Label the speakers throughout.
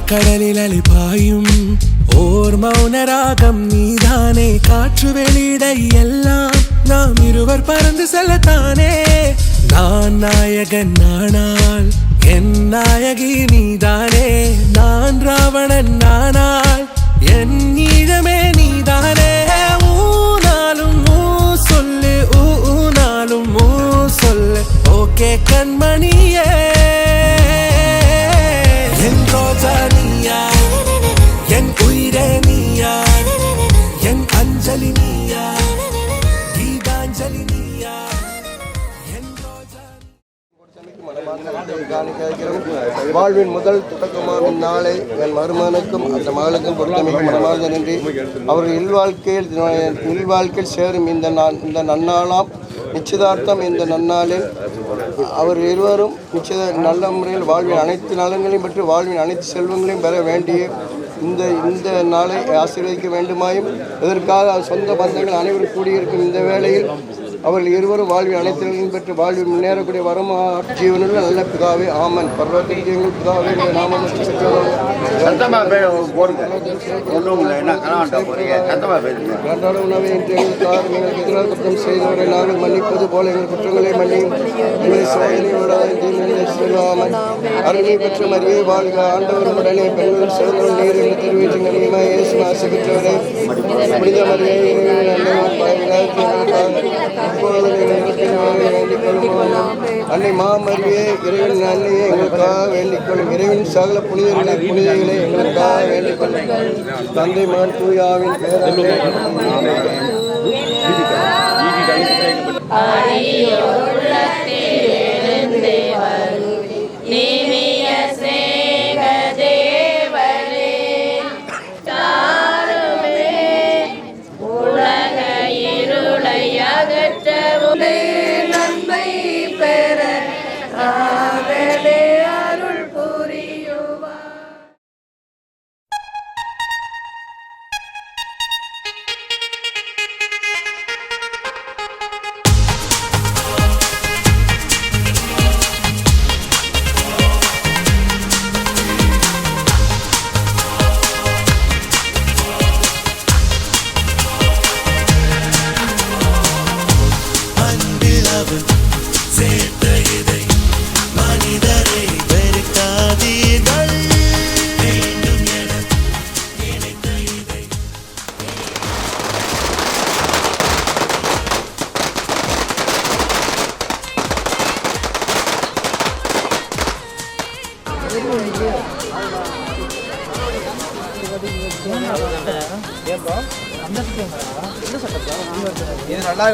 Speaker 1: கடலில் அலைபாயும் ஓர் மௌனராகம் நீதானே. காற்று வெளியிடை எல்லாம் நாம் இருவர் பறந்து செல்லத்தானே. நான் நாயகன் நானால் என் நாயகி நீதானே. நான் ராவணன் நானால் என் ஈழமே நீதானே. ஊனாலும் ஊ சொல்லு, ஊனாலும் ஊ சொல்லு, ஓகே கண்மணியே. என் ரோஜா நீயா, என் உயிரே நீயா, என் அஞ்சலி நீயா, கீதாஞ்சலி நீயா, என் ரோஜா.
Speaker 2: வாழ்வின் முதல் தொடக்கமான இந்நாளை என் மருமகனுக்கும் அந்த மகளுக்கும் பொறுத்தமைக்கு மனமார்ந்த நன்றி. அவர்கள் இல்வாழ்க்கையில் சேரும் இந்த நன்னாளாம் நிச்சயதார்த்தம். இந்த நன்னாளில் அவர் இருவரும் நல்ல முறையில் வாழ்வின் அனைத்து நலன்களையும் பெற்று வாழ்வின் அனைத்து செல்வங்களையும் பெற வேண்டிய இந்த நாளை ஆசீர்வதிக்க வேண்டுமாயும், இதற்காக சொந்த பந்தங்கள் அனைவரும் கூடியிருக்கும் இந்த வேளையில் அவர்கள் இருவரும் வாழ்வின் அனைத்து நிலையும் பெற்று வாழ்வில் முன்னேறக்கூடிய வரும் ஜீவனில் நல்ல பிதாவே ஆமன். பர்வத்திற்கு எங்கள் பிதாவே நாமம் உணவை என்று எங்களுக்காக எங்களுக்கு எதிராக குற்றம் செய்தவரை நாங்கள் மன்னிப்பது போல எங்கள் குற்றங்களை மன்னியும். எங்களை சோதனை செல்வாமல் அருமை பெற்ற மரியை வாழ்க. ஆண்டவருடனே பெண்கள் சிறந்த நீர் என்று தெரிவித்து கனியமாக இயேசு ஆசை பெற்றவரை புனித மரியை அன்னை மாமரியே இறைவன் அன்னையே எங்களுக்காக வேண்டிக் கொள்ளும். இறைவன் சகல புனிதர்களை எங்களுக்காக வேண்டிக் கொள்ளும். தந்தை மகன் தூயாவின்
Speaker 1: காதல் சேர்த்த இதை மனிதரை வெறுக்காதீர்கள் வேண்டும் என நினைத்த இதை
Speaker 2: இது நல்லா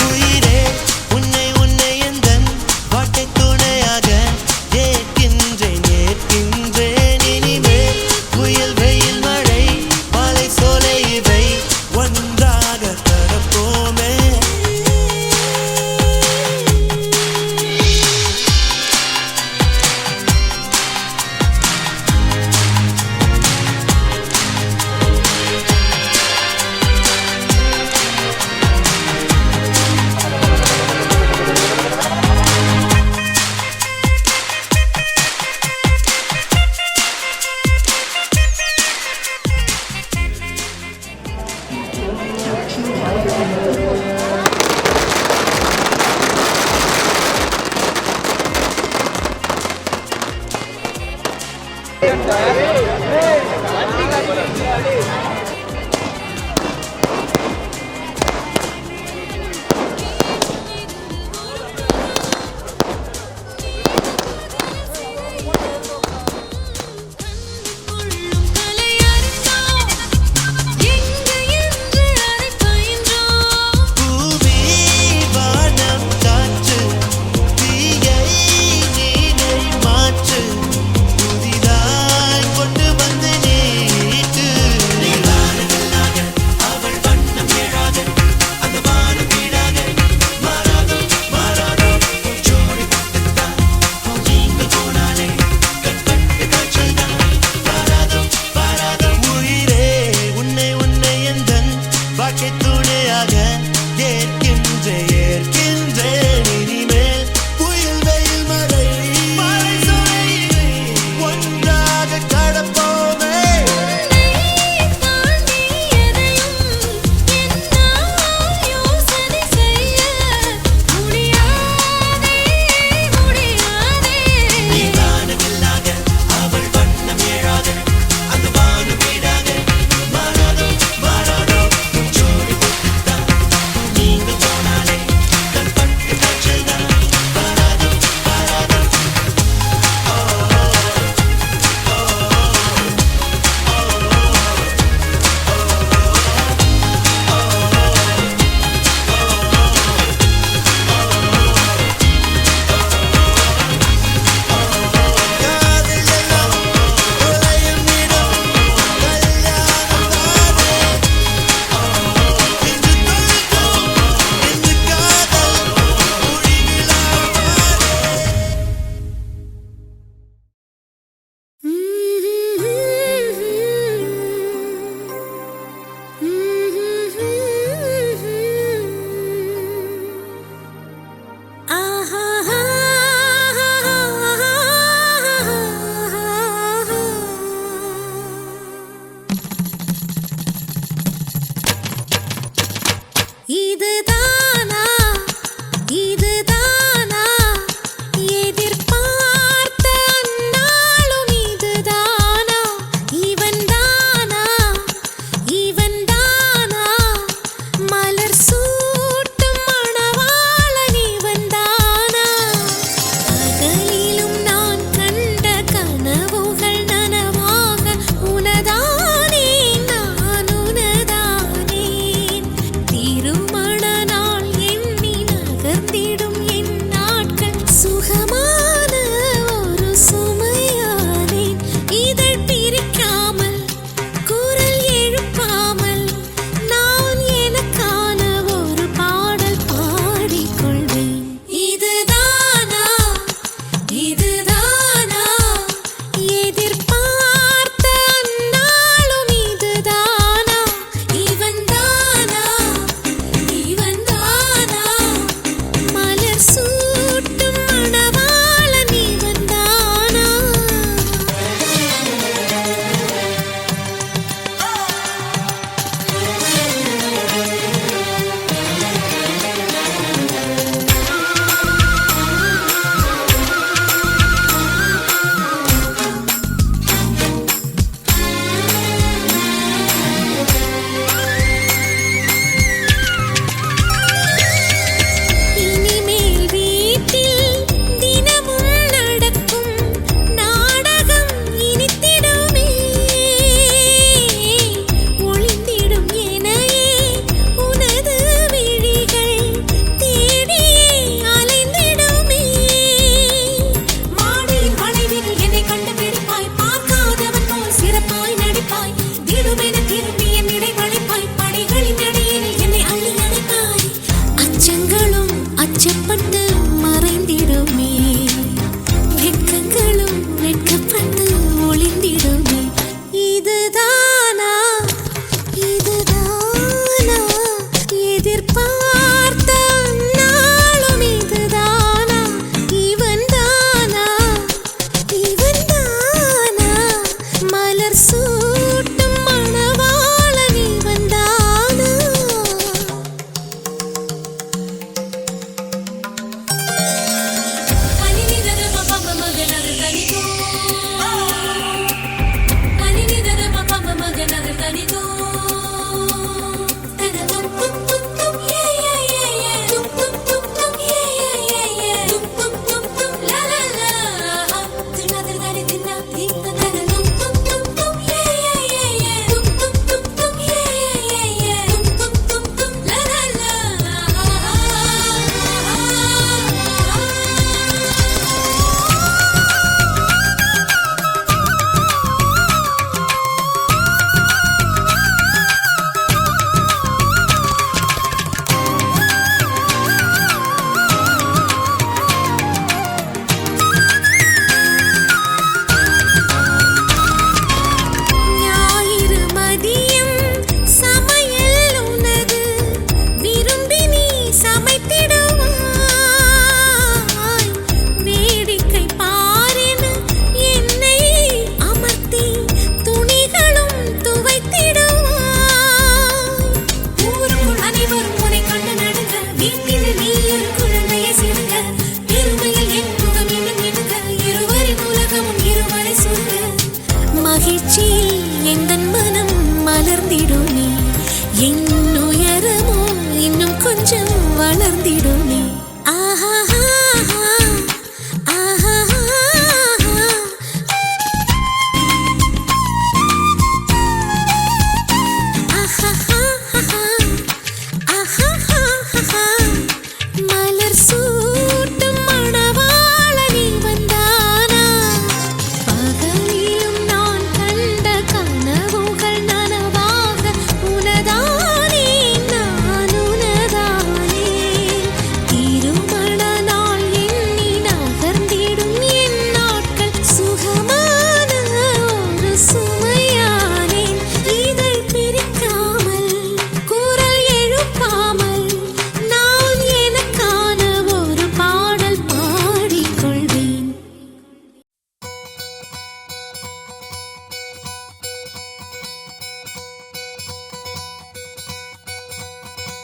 Speaker 1: உயிரே உன்னை உன்னை எந்தன் வாட்டை துணையாக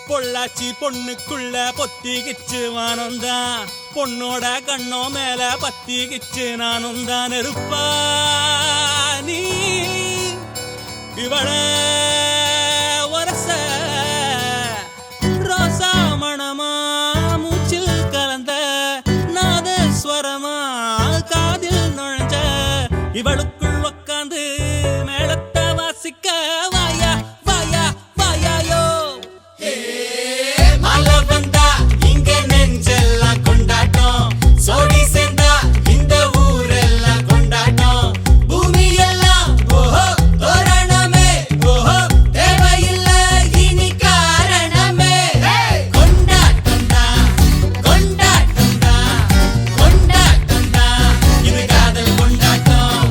Speaker 3: பொள்ளாச்சி பொண்ணுக்குள்ள பொத்திக்கிச்சு வானந்தான் பொண்ணோட கண்ணோ மேல பத்திக்கிச்சு நானும் தான் இருப்பா நீ இவள வரச ரோசா மணமா மூச்சில் கலந்த நாதஸ்வரமா காதில் நுழைஞ்ச இவளுக்குள் உக்காந்து மேளத்தை வாசிக்க வாயா வாயா வாயாயோ மழை வந்தா இங்க நெஞ்செல்லாம் கொண்டாட்டம் சோடி சேர்ந்தா இந்த ஊரெல்லாம் கொண்டாட்டம் பூமி எல்லாம் ஓஹோ தோரணமே ஓஹோ தேவையில்லை இனி காரணமே கொண்டாட்டம் தான் கொண்டாட்டம் தான் கொண்டாட்டம் தான் இது காதல் கொண்டாட்டம்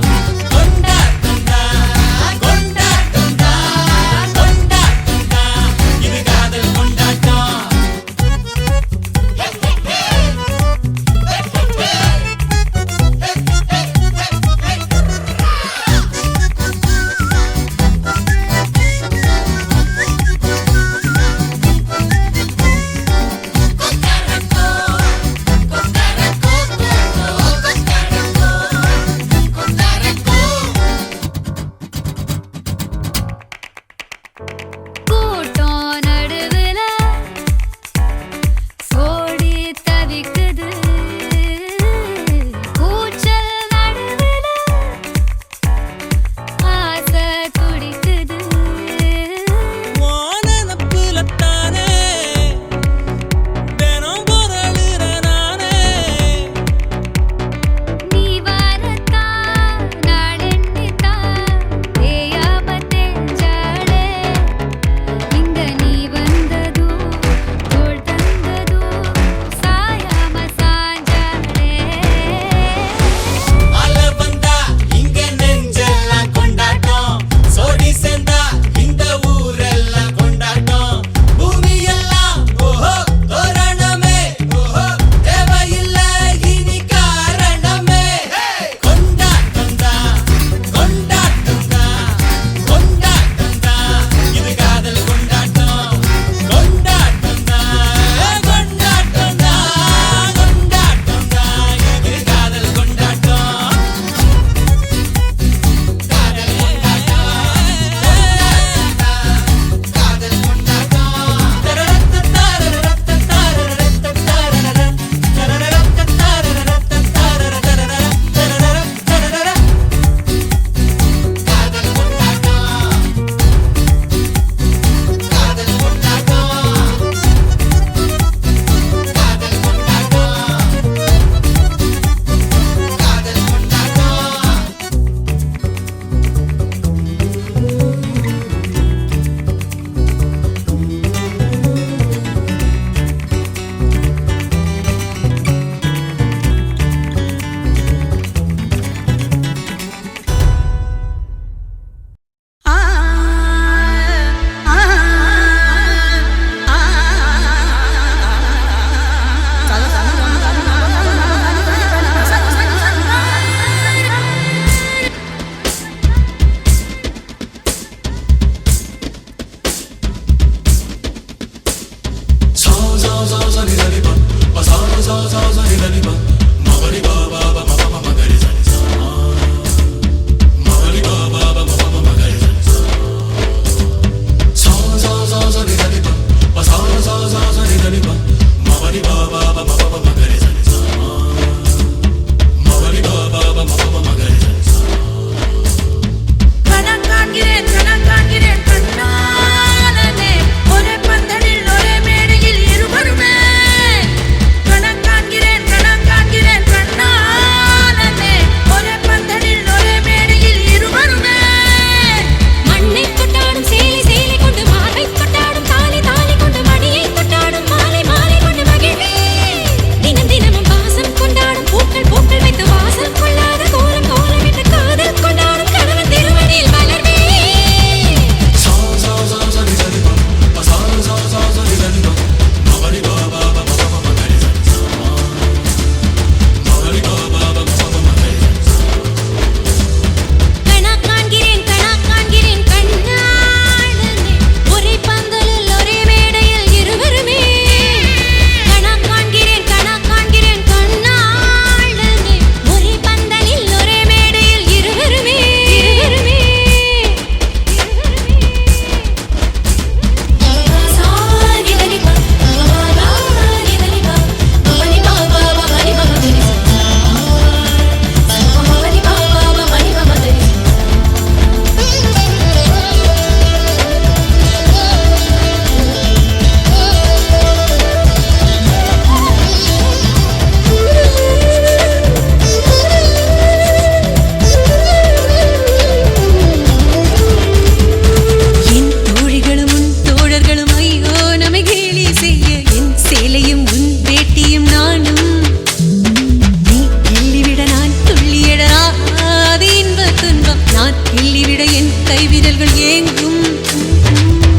Speaker 4: கைவிரல்கள் ஏங்கும்.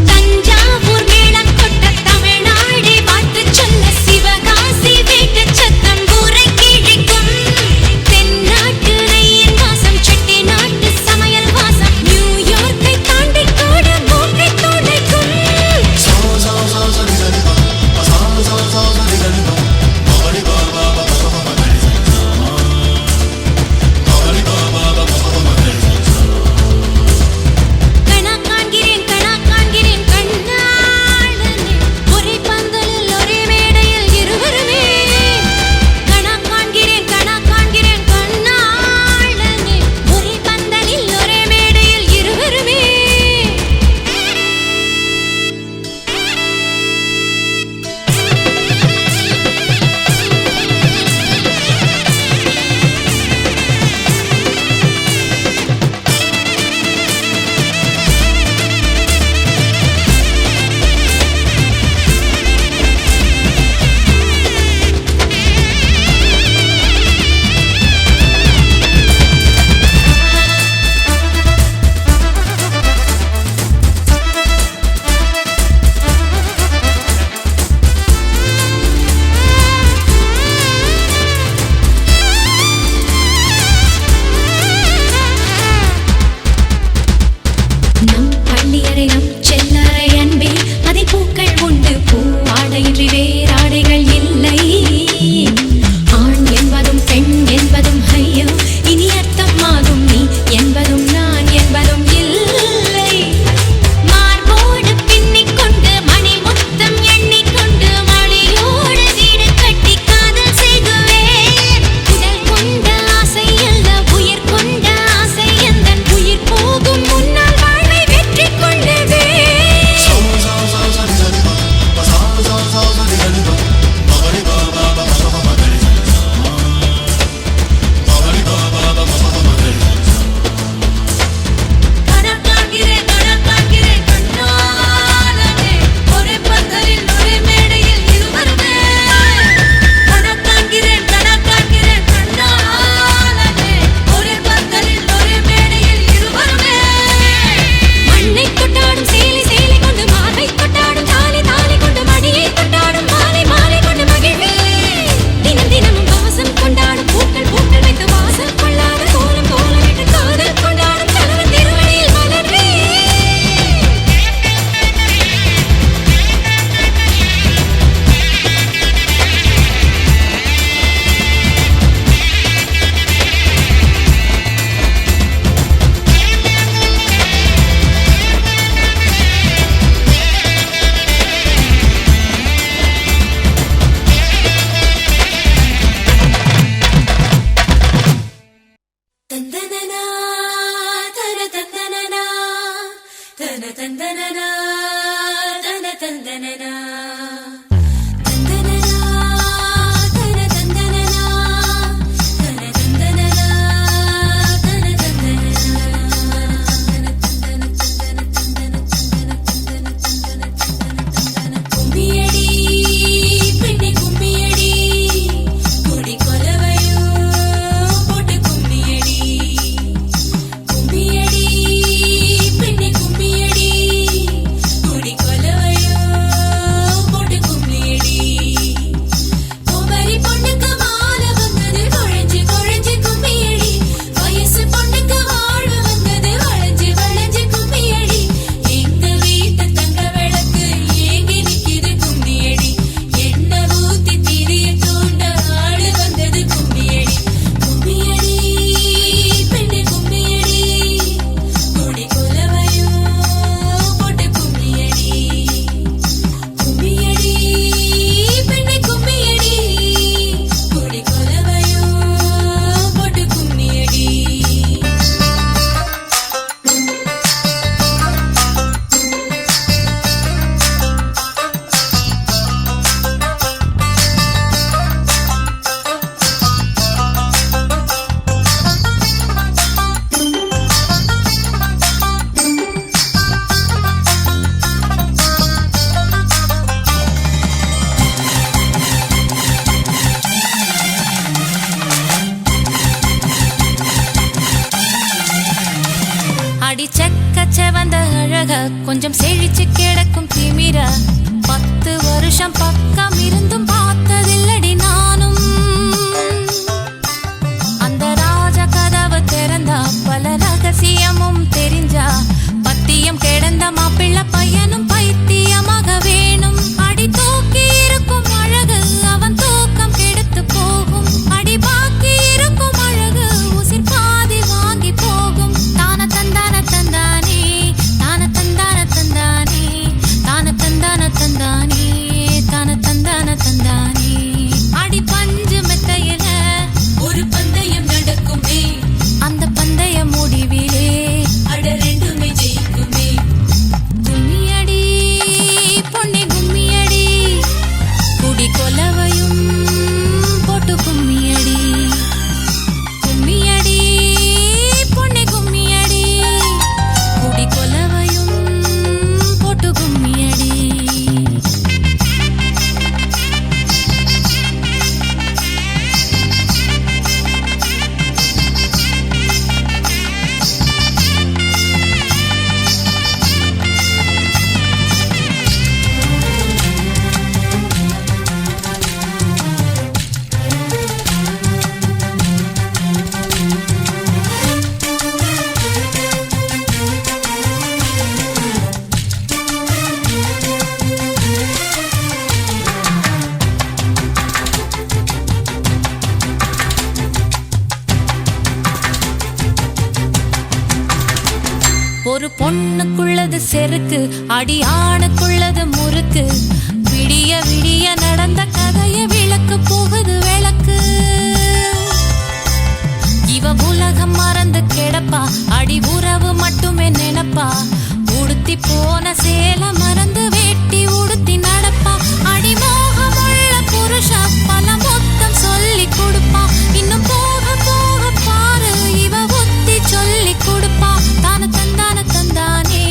Speaker 4: தஞ்சாவூர் மேளம் கொட்ட தமிழ்நாடு வாழ்த்து சொல்ல சிவகாசி வீட்டு சத்தம் ஊரை கிழிக்கும். தென்னாட்டு நெய்யின் வாசம் செட்டி நாட்டு சமையல் வாசம் நியூயார்க்கை தாண்டி கூட மூக்கை துளைக்கும். அடி செக்க செவந்த அழக கொஞ்சம் செழிச்சு கிடக்கும் திமிர 10 வருஷம் பக்கம் இருந்தும் பார்த்ததில்லடி நானும் அந்த ராஜ கதவு திறந்தா பல ரகசியமும் தெரிஞ்சா பத்தியம் கிடந்த மாப்பிள்ள பையனும் பைத்தியமாக வேணும் அடி தூக்கி இருக்கும் அழகு அவன் தூக்கம் கெடுத்து போகும் அடி பாக்கி இருக்கும் அழகு உசிர் பாதி வாங்கி போகும் தான தந்தான தந்தானே தான தந்தான தந்தானே தான தந்தான தந்தானே தான தந்தான தந்தானே அடி பஞ்சு மெத்தையில ஒரு பந்தயம் நடக்குமே அந்த பந்தய முடிவிலே அட ரெண்டுமே ஜெயிக்குமே கும்மியடி பொன்னி கும்மியடி குடி கொலவையும் போட்டு கும்மியடி கும்மியடி பொன்னி கும்மியடி குடி கொலவையும் போட்டு கும்மியடி ஒரு பொண்ணுக்குள்ளது செருக்கு அடி ஆணுக்குள்ளது முறுக்கு விடிய விடிய நடந்த கதைய விளக்கு போகுது விளக்கு இவ உலகம் மறந்து கிடப்பா அடி உறவு மட்டுமே நினைப்பா உடுத்தி போன சேல மறந்து வேட்டி உடுத்தி நடப்பா அடி மோகமுள்ள புருஷ பல மொத்தம் சொல்லி கொடுப்பா இன்னும் போக போக பாரு இவ ஒத்தி சொல்லி கொடுப்பா தான தந்தான தந்தானே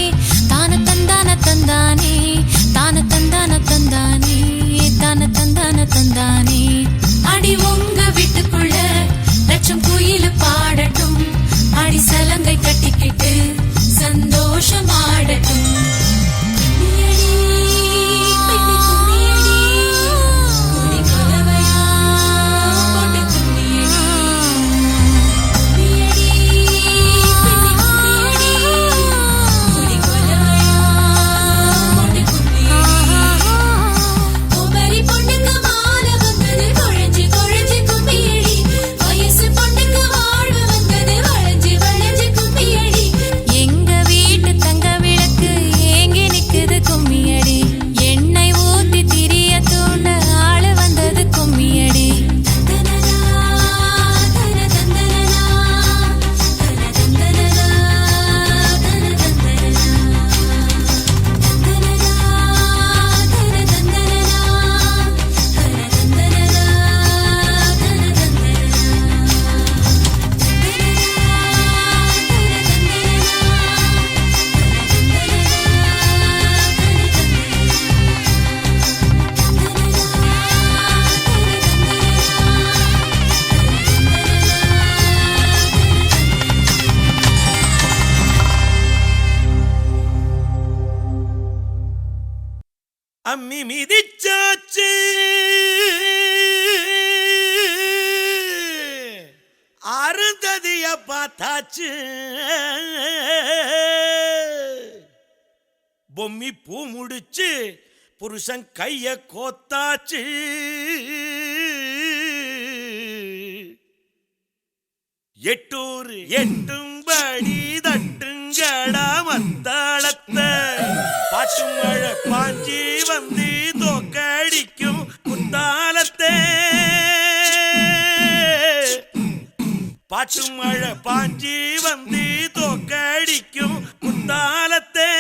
Speaker 4: தான தந்தான தந்தானே தான தந்தான தந்தானே தான தந்தான தந்தானே அடி உங்க வீட்டுக்குள்ள லட்சம் குயில் பாடட்டும் அடி சலங்கை கட்டிக்கிட்டு சந்தோஷமாடட்டும் கும்மியடி, பெண்ணே கும்மியடி, குடி கொலவையா போட்டு கும்மியடி. கும்மியடி, பெண்ணே கும்மியடி, குடி கொலவையா போட்டு கும்மியடி. குமரி பொண்ணுக்கு மாலை வந்தது குழஞ்சு குழஞ்சு கும்மியடி. வயசு பொண்ணுக்கு வாழ்வு வந்தது வளைஞ்சு வளைஞ்சு கும்மியடி. எங்க வீட்டு தங்க விளக்கு ஏங்கி நிக்குது கும்மியடி. எண்ணெய் ஊத்தி திரிய தூண்ட ஆளு வந்தது கும்மியடி. தந்தனனா, தன தந்தனனா, தன தந்தனனா, தன தந்தனனா. தந்தனனா, தன தந்தனனா, தன தந்தனனா, தன
Speaker 1: அம்மி மிதிச்சாச்சு அருந்ததிய பார்த்தாச்சு பொம்மி பூ முடிச்சு புருஷன் கைய கோத்தாச்சு எட்டூர் எட்டும்படி தட்டுங்கடா மத்தாளத்தை பாட்டு மழை பாஞ்சி வந்து தோக்கடிக்கும் குத்தாலத்தை பாட்டு மழை பாஞ்சி வந்து தோக்கடிக்கும் குத்தாலத்தை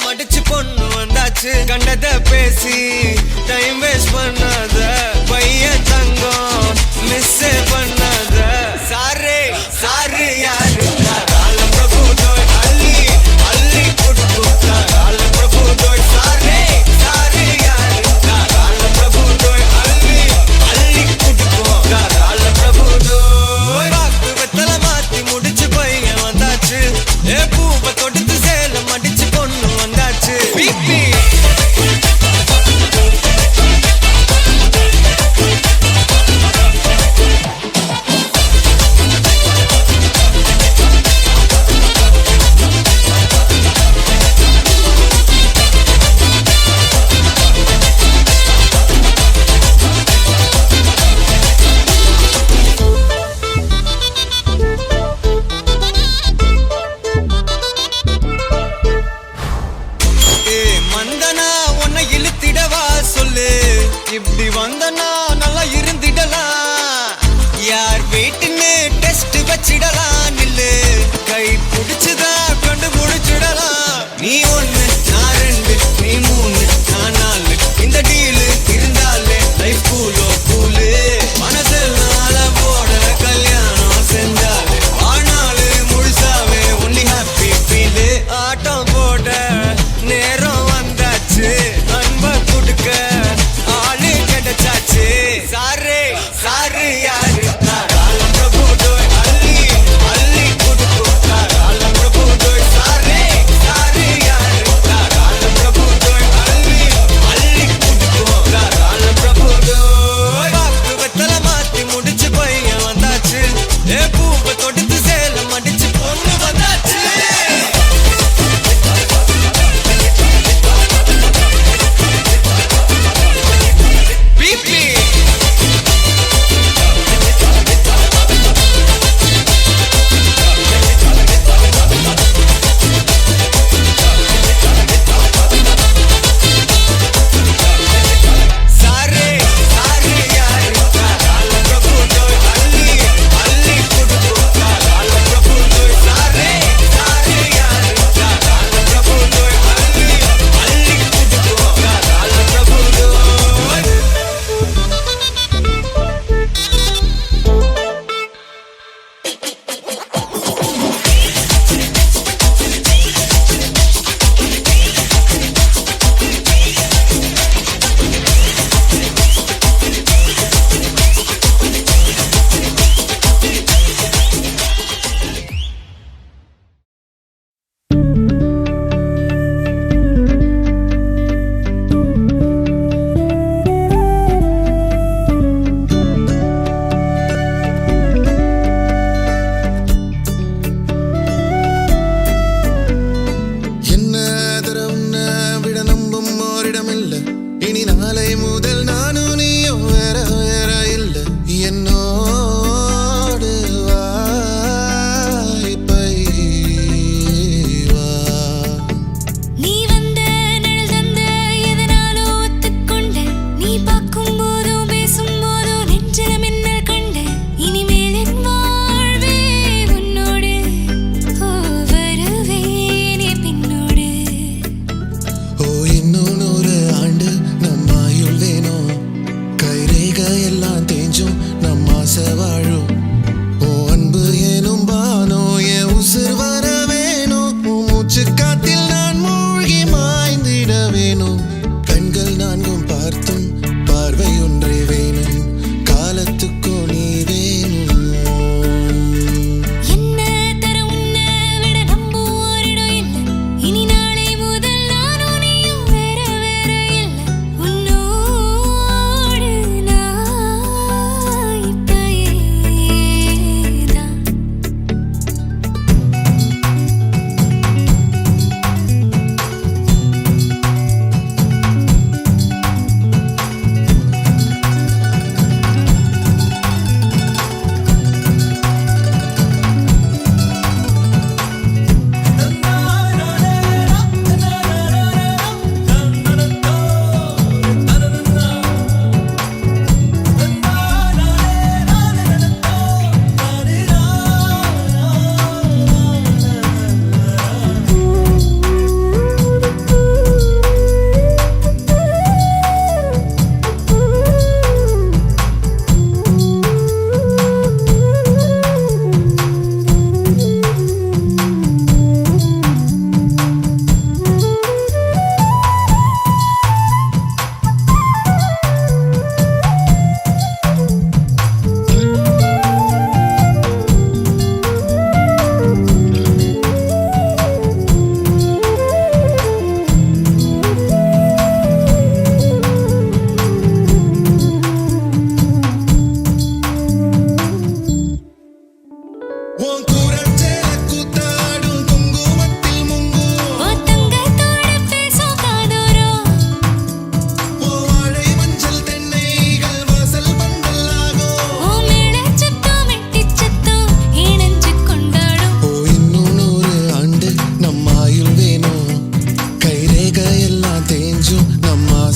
Speaker 3: மடிச்சு பொண்ணு வந்தாச்சு கண்டத பேசி டைம் வேஸ்ட் பண்ணாத பையன் தங்கம் மிஸ் பண்ணாத சாரே சாரு யாரு காலம் பிரபு தோய் அள்ளி அள்ளி குடுக்கு காலம் பிரபு தோய் சாரே சாரு யாரு காலம் பிரபு தோய் அள்ளி அள்ளி குடுக்கு காலம் பிரபு தோய் வாக்கு வெத்தல மாத்தி முடிச்சு பையன் வந்தாச்சு ஏ பூவை தொடுத்து சேலம் அடிச்சு பொண்ணு வந்தாச்சு பிபி மந்தனா உன்னை இழுத்திடவா சொல்லு இப்படி வந்தனா நல்லா இருந்திடலாம் யார் வீட்டுன்னு டெஸ்ட் வச்சிடலாம் நில்லு கை பிடிச்சுதா கண்டு முடிச்சிடலாம் நீ ஒண்ணு நான் ரெண்டு நீ மூணு நான் நாலு இந்த டீலு இருந்தாலே லைஃப் கூலோ கூலு மனசெல்லாம் போட கல்யாணம் செஞ்சாலே ஆனாலு முழுசாவே ஒன்லி ஹாப்பி ஃபீலு ஆட்டம் போட நேரம் வந்தாச்சு அன்ப கொடுக்க ஆளு கிடைச்சாச்சு சாரே சாரு யாரு காலம் பிரபு தோய் அள்ளி அள்ளி கொடுக்கு காலம் பிரபு தோய் சாரே சாரு யாரு காலம் பிரபு தோய் அள்ளி அள்ளி கொடுக்கு காலம் பிரபு தோய் வாக்கு வெத்தல மாத்தி முடிச்சு பையன் வந்தாச்சு ஏ பூவை தொடுத்து சேலம் அடிச்சு பொண்ணு வந்தாச்சு பிபி சாரே சாரு யாரு காலம் பிரபு தோய் அள்ளி அள்ளி கொடுக்கு காலம் பிரபு தோய் சாரே சாரு யாரு காலம் பிரபு தோய் அள்ளி அள்ளி கொடுக்கு காலம் பிரபு தோய்
Speaker 5: என்ன உன்னை விட நம்பும் ஓரிடமில்ல இனி நாளை முதல் நானும் நீயும் வேற வேற இல்ல என்னோடு வா இப்பை வா
Speaker 4: நீ வந்த நிழல் தந்த எதனாலோ ஒத்துக்கொண்ட நீ பார்க்கும் போதோ பேசும் போதோ நெஞ்சில மின்னல் கண்ட இனிமேல் என் வாழ்வே உன்னோடு ஓ வருவேனே பின்னோடு
Speaker 5: ஓ இன்னும் 100 ஆண்டு நம்ம ஆயுள் வேணும் கைரேகை எல்லாம் தேஞ்சும் நம்ம ஆசை வாழும் ஓ அன்பு ஏனும் பானோ என் உசுர் வர வேணும் உன் மூச்சு காத்தில் நான் மூழ்கி மாய்ந்திட வேணும் கண்கள் நான்கும் பார்த்தும் பார்வை ஒன்றே வேணும் காலத்துக்கும் நீ வேணும்
Speaker 4: என்ன தர உன்னை விட நம்பும் ஓரிடம் இல்ல இனி நாளை முதல் நானும் நீயும் வேற வேற இல்ல உன்னோடு நான் இப்பயேதான்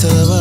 Speaker 5: ஆசை